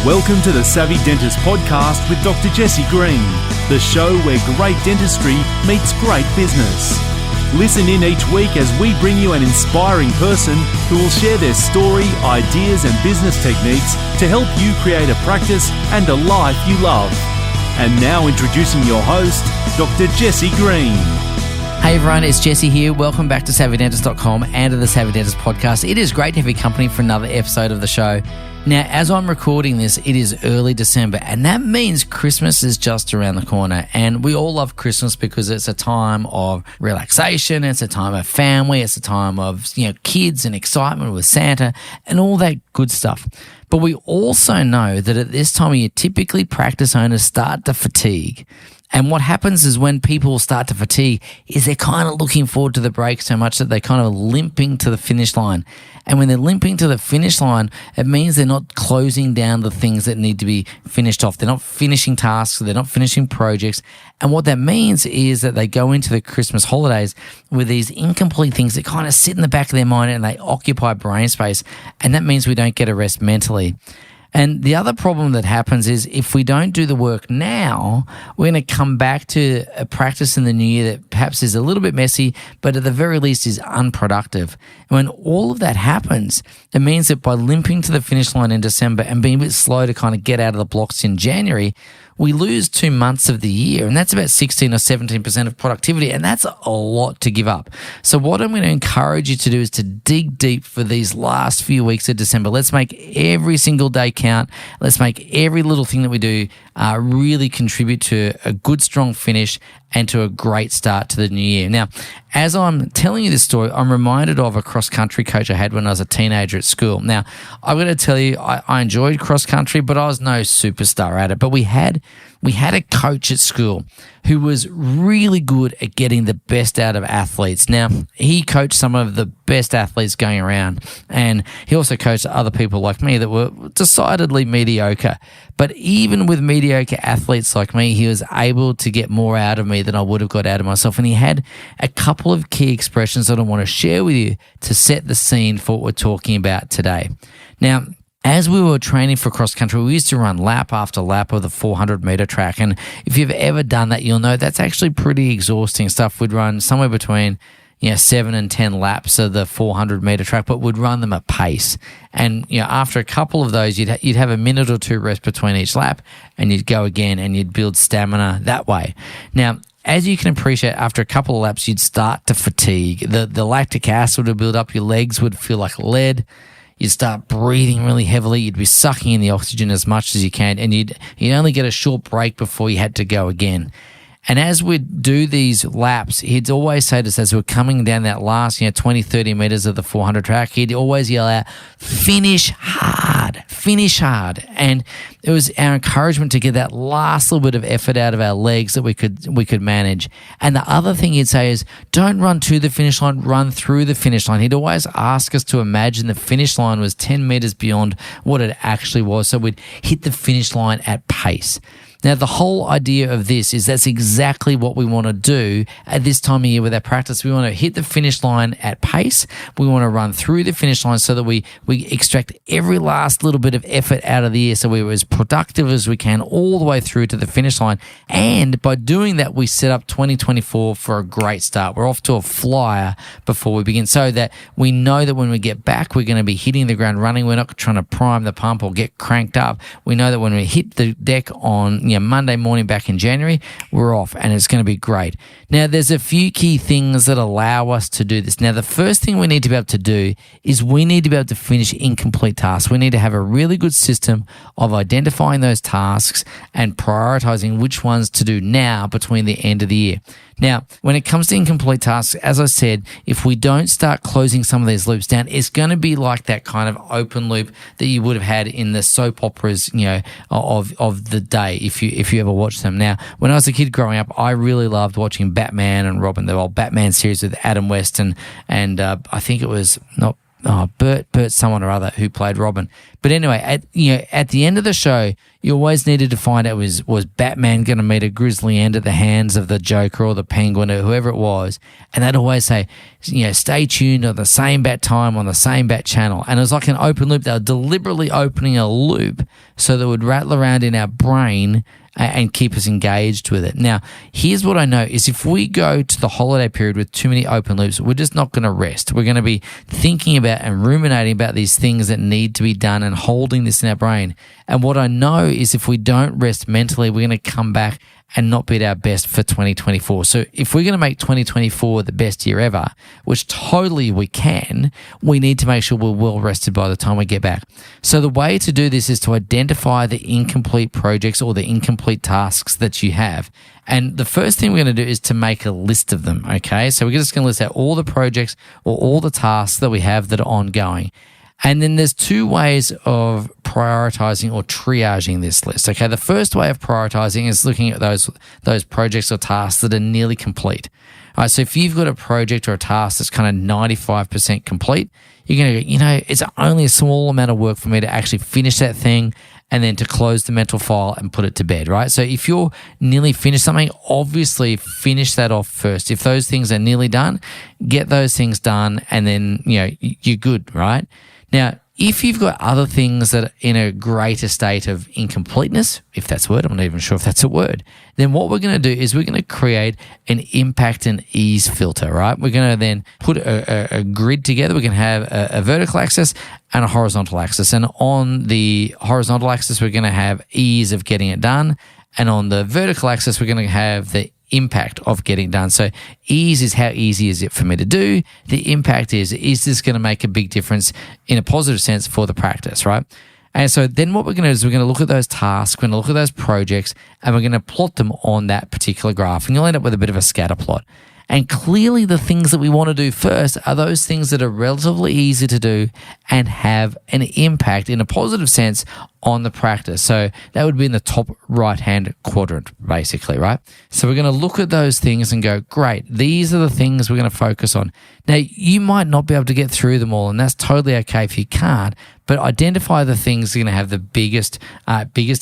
Welcome to the Savvy Dentist podcast with Dr. Jesse Green, the show where great dentistry meets great business. Listen in each week as we bring you an inspiring person who will share their story, ideas and business techniques to help you create a practice and a life you love. And now introducing your host, Dr. Jesse Green. Hey everyone, it's Jesse here. Welcome back to SavvyDentist.com and to the Savvy Dentist podcast. It is great to have your company for another episode of the show. Now, as I'm recording this, it is early December, and that means Christmas is just around the corner. And we all love Christmas because it's a time of relaxation, it's a time of family, it's a time of, kids and excitement with Santa and all that good stuff. But we also know that at this time of year, typically practice owners start to fatigue. And what happens is when people start to fatigue is they're kind of looking forward to the break so much that they're kind of limping to the finish line. And when they're limping to the finish line, it means they're not closing down the things that need to be finished off. They're not finishing tasks, they're not finishing projects. And what that means is that they go into the Christmas holidays with these incomplete things that kind of sit in the back of their mind and they occupy brain space. And that means we don't get a rest mentally. And the other problem that happens is if we don't do the work now, we're going to come back to a practice in the new year that perhaps is a little bit messy, but at the very least is unproductive. And when all of that happens, it means that by limping to the finish line in December and being a bit slow to kind of get out of the blocks in January, we lose 2 months of the year, and that's about 16 or 17% of productivity, and that's a lot to give up. So what I'm going to encourage you to do is to dig deep for these last few weeks of December. Let's make every single day count. Let's make every little thing that we do really contribute to a good, strong finish and to a great start to the new year. Now, as I'm telling you this story, I'm reminded of a cross-country coach I had when I was a teenager at school. Now, I'm going to tell you, I enjoyed cross-country, but I was no superstar at it. But we had a coach at school who was really good at getting the best out of athletes. Now, he coached some of the best athletes going around, and he also coached other people like me that were decidedly mediocre. But even with mediocre athletes like me, he was able to get more out of me than I would have got out of myself. And he had a couple of key expressions that I want to share with you to set the scene for what we're talking about today. Now, as we were training for cross country, we used to run lap after lap of the 400-meter track. And if you've ever done that, you'll know that's actually pretty exhausting stuff. We'd run somewhere between 7 and 10 laps of the 400-meter track, but would run them at pace. And after a couple of those, you'd have a minute or two rest between each lap, and you'd go again, and you'd build stamina that way. Now, as you can appreciate, after a couple of laps, you'd start to fatigue. The lactic acid would build up. Your legs would feel like lead. You'd start breathing really heavily. You'd be sucking in the oxygen as much as you can, and you'd only get a short break before you had to go again. And as we'd do these laps, he'd always say to us as we're coming down that last 20, 30 meters of the 400 track, he'd always yell out, finish hard, finish hard. And it was our encouragement to get that last little bit of effort out of our legs that we could manage. And the other thing he'd say is, don't run to the finish line, run through the finish line. He'd always ask us to imagine the finish line was 10 meters beyond what it actually was. So we'd hit the finish line at pace. Now, the whole idea of this is that's exactly what we want to do at this time of year with our practice. We want to hit the finish line at pace. We want to run through the finish line so that we extract every last little bit of effort out of the year so we're as productive as we can all the way through to the finish line. And by doing that, we set up 2024 for a great start. We're off to a flyer before we begin so that we know that when we get back, we're going to be hitting the ground running. We're not trying to prime the pump or get cranked up. We know that when we hit the deck on Monday morning back in January, we're off and it's going to be great. Now, there's a few key things that allow us to do this. Now, the first thing we need to be able to do is we need to be able to finish incomplete tasks. We need to have a really good system of identifying those tasks and prioritizing which ones to do now between the end of the year. Now, when it comes to incomplete tasks, as I said, if we don't start closing some of these loops down, it's going to be like that kind of open loop that you would have had in the soap operas, of the day, if you ever watched them. Now, when I was a kid growing up, I really loved watching Batman and Robin, the old Batman series with Adam West and I think it was Bert someone or other who played Robin. But anyway, at the end of the show, you always needed to find out was Batman going to meet a grisly end at the hands of the Joker or the Penguin or whoever it was. And they'd always say, stay tuned on the same bat time on the same bat channel. And it was like an open loop. They were deliberately opening a loop so that it would rattle around in our brain and keep us engaged with it. Now, here's what I know is if we go to the holiday period with too many open loops, we're just not going to rest. We're going to be thinking about and ruminating about these things that need to be done and holding this in our brain. And what I know is if we don't rest mentally, we're going to come back and not be at our best for 2024. So if we're going to make 2024 the best year ever, which totally we can, we need to make sure we're well rested by the time we get back. So the way to do this is to identify the incomplete projects or the incomplete tasks that you have. And the first thing we're going to do is to make a list of them, okay? So we're just going to list out all the projects or all the tasks that we have that are ongoing. And then there's two ways of prioritizing or triaging this list. Okay, the first way of prioritizing is looking at those projects or tasks that are nearly complete. All right, so if you've got a project or a task that's kind of 95% complete, you're going to go, it's only a small amount of work for me to actually finish that thing and then to close the mental file and put it to bed, right? So if you're nearly finished something, obviously finish that off first. If those things are nearly done, get those things done and then, you're good, right? Now, if you've got other things that are in a greater state of incompleteness, if that's a word, I'm not even sure if that's a word, then what we're going to do is we're going to create an impact and ease filter, right? We're going to then put a grid together. We're going to have a vertical axis and a horizontal axis. And on the horizontal axis, we're going to have ease of getting it done. And on the vertical axis, we're going to have the impact of getting done. So ease is how easy is it for me to do? The impact is this going to make a big difference in a positive sense for the practice, right? And so then what we're going to do is we're going to look at those tasks, we're going to look at those projects, and we're going to plot them on that particular graph. And you'll end up with a bit of a scatter plot. And clearly the things that we want to do first are those things that are relatively easy to do and have an impact in a positive sense on the practice. So that would be in the top right-hand quadrant, basically, right? So we're going to look at those things and go, great, these are the things we're going to focus on. Now, you might not be able to get through them all, and that's totally okay if you can't, but identify the things that are going to have the biggest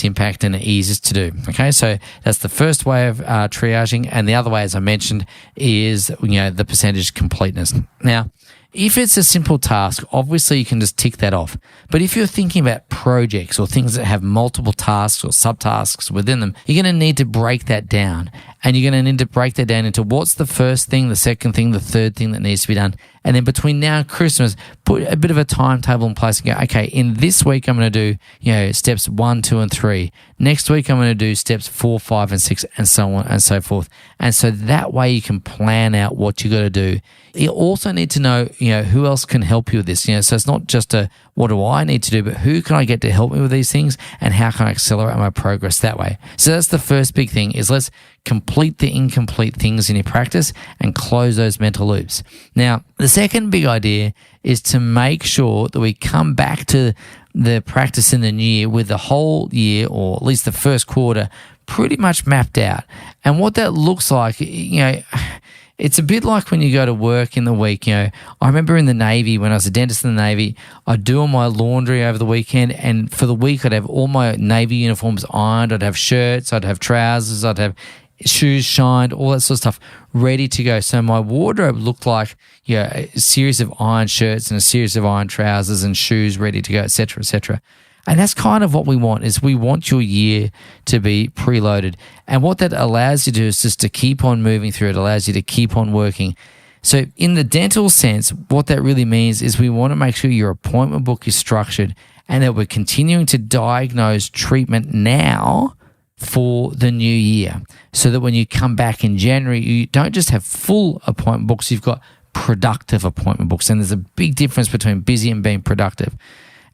impact and the easiest to do, okay? So that's the first way of triaging, and the other way, as I mentioned, is the percentage completeness. Now, if it's a simple task, obviously you can just tick that off. But if you're thinking about projects or things that have multiple tasks or subtasks within them, you're going to need to break that down. And you're going to need to break that down into what's the first thing, the second thing, the third thing that needs to be done. And then between now and Christmas, put a bit of a timetable in place and go, okay, in this week I'm going to do, steps 1, 2, and 3. Next week I'm going to do steps 4, 5, and 6, and so on and so forth. And so that way you can plan out what you got to do. You also need to know, who else can help you with this. So it's not just what do I need to do, but who can I get to help me with these things and how can I accelerate my progress that way? So that's the first big thing is let's complete the incomplete things in your practice and close those mental loops. Now, the second big idea is to make sure that we come back to the practice in the new year with the whole year or at least the first quarter pretty much mapped out. And what that looks like, it's a bit like when you go to work in the week. I remember in the Navy, when I was a dentist in the Navy, I'd do all my laundry over the weekend, and for the week I'd have all my Navy uniforms ironed. I'd have shirts, I'd have trousers, I'd have shoes shined, all that sort of stuff ready to go. So my wardrobe looked like a series of iron shirts and a series of iron trousers and shoes ready to go, etc., etc. And that's kind of what we want, is we want your year to be preloaded. And what that allows you to do is just to keep on moving through. It allows you to keep on working. So in the dental sense, what that really means is we want to make sure your appointment book is structured and that we're continuing to diagnose treatment now for the new year, so that when you come back in January, you don't just have full appointment books, you've got productive appointment books. And there's a big difference between busy and being productive.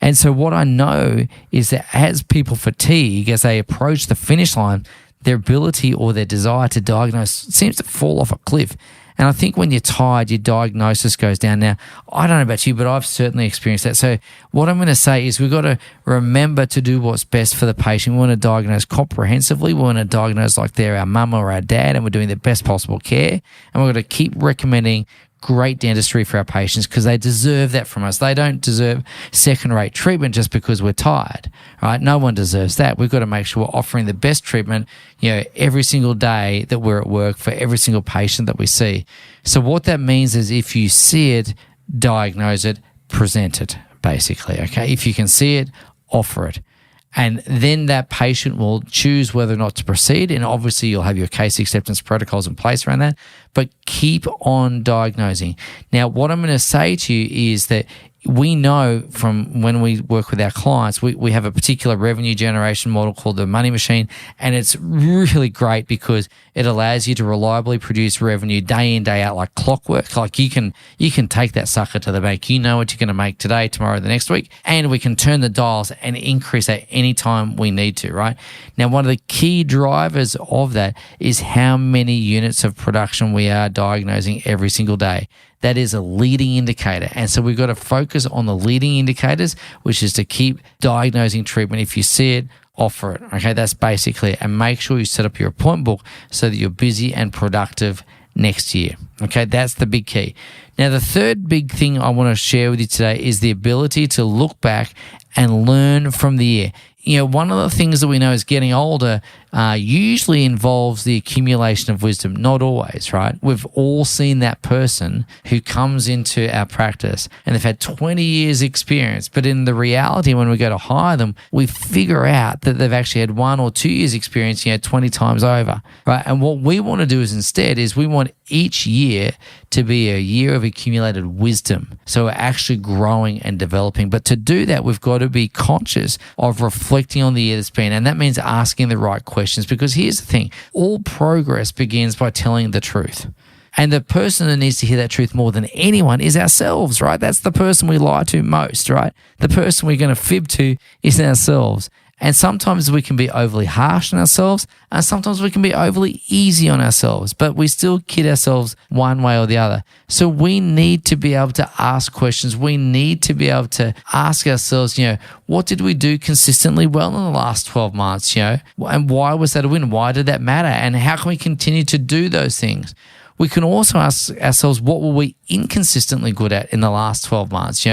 And so what I know is that as people fatigue, as they approach the finish line, their ability or their desire to diagnose seems to fall off a cliff. And I think when you're tired, your diagnosis goes down. Now, I don't know about you, but I've certainly experienced that. So what I'm going to say is we've got to remember to do what's best for the patient. We want to diagnose comprehensively. We want to diagnose like they're our mum or our dad, and we're doing the best possible care. And we're going to keep recommending great dentistry for our patients because they deserve that from us. They don't deserve second-rate treatment just because we're tired, right? No one deserves that. We've got to make sure we're offering the best treatment, every single day that we're at work for every single patient that we see. So what that means is if you see it, diagnose it, present it, basically, okay? If you can see it, offer it. And then that patient will choose whether or not to proceed. And obviously you'll have your case acceptance protocols in place around that, but keep on diagnosing. Now, what I'm going to say to you is that we know from when we work with our clients, we have a particular revenue generation model called the money machine, and it's really great because it allows you to reliably produce revenue day in, day out like clockwork. Like you can take that sucker to the bank. You know what you're going to make today, tomorrow, the next week, and we can turn the dials and increase at any time we need to, right? Now, one of the key drivers of that is how many units of production we are diagnosing every single day. That is a leading indicator. And so we've got to focus on the leading indicators, which is to keep diagnosing treatment. If you see it, offer it. Okay, that's basically it. And make sure you set up your appointment book so that you're busy and productive next year. Okay, that's the big key. Now, the third big thing I want to share with you today is the ability to look back and learn from the year. One of the things that we know is getting older usually involves the accumulation of wisdom. Not always, right? We've all seen that person who comes into our practice and they've had 20 years experience, but in the reality, when we go to hire them, we figure out that they've actually had 1 or 2 years experience, 20 times over, right? And what we want to do is we want each year to be a year of accumulated wisdom. So we're actually growing and developing. But to do that, we've got to be conscious of reflecting on the year that's been. And that means asking the right questions, because here's the thing. All progress begins by telling the truth. And the person that needs to hear that truth more than anyone is ourselves, right? That's the person we lie to most, right? The person we're going to fib to is ourselves. And sometimes we can be overly harsh on ourselves, and sometimes we can be overly easy on ourselves, but we still kid ourselves one way or the other. So we need to be able to ask questions. We need to be able to ask ourselves, what did we do consistently well in the last 12 months, and why was that a win? Why did that matter? And how can we continue to do those things? We can also ask ourselves, what were we inconsistently good at in the last 12 months?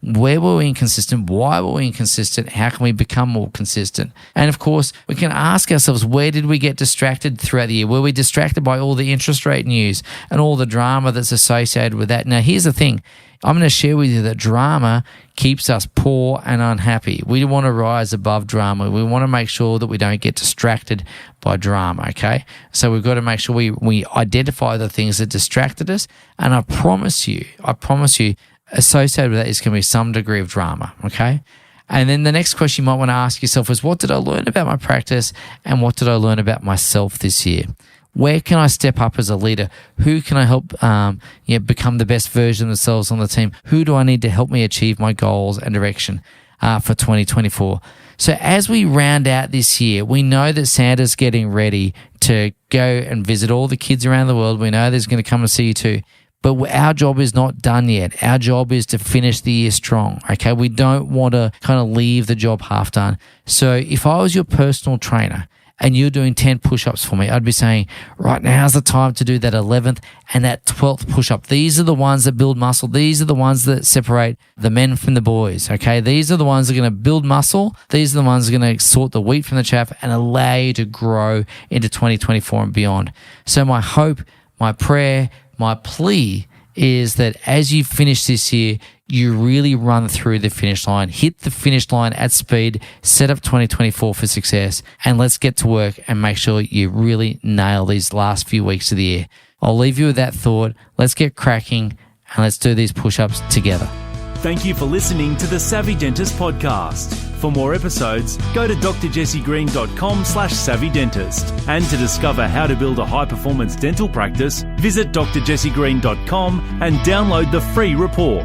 Where were we inconsistent? Why were we inconsistent? How can we become more consistent? And of course, we can ask ourselves, where did we get distracted throughout the year? Were we distracted by all the interest rate news and all the drama that's associated with that? Now, here's the thing. I'm going to share with you that drama keeps us poor and unhappy. We want to rise above drama. We want to make sure that we don't get distracted by drama, okay? So we've got to make sure we identify the things that distracted us. And I promise you, associated with that is going to be some degree of drama, okay? And then the next question you might want to ask yourself is, what did I learn about my practice and what did I learn about myself this year? Where can I step up as a leader? Who can I help become the best version of themselves on the team? Who do I need to help me achieve my goals and direction for 2024? So as we round out this year, we know that Santa's getting ready to go and visit all the kids around the world. We know there's going to come and see you too. But our job is not done yet. Our job is to finish the year strong, okay? We don't want to kind of leave the job half done. So if I was your personal trainer and you're doing 10 push-ups for me, I'd be saying, right, now's the time to do that 11th and that 12th push-up. These are the ones that build muscle. These are the ones that separate the men from the boys, okay? These are the ones that are going to build muscle. These are the ones that are going to sort the wheat from the chaff and allow you to grow into 2024 and beyond. So my hope, my prayer, my plea is that as you finish this year, you really run through the finish line, hit the finish line at speed, set up 2024 for success, and let's get to work and make sure you really nail these last few weeks of the year. I'll leave you with that thought. Let's get cracking and let's do these push-ups together. Thank you for listening to the Savvy Dentist podcast. For more episodes, go to drjessiegreen.com/savvydentist. And to discover how to build a high-performance dental practice, visit drjessiegreen.com and download the free report.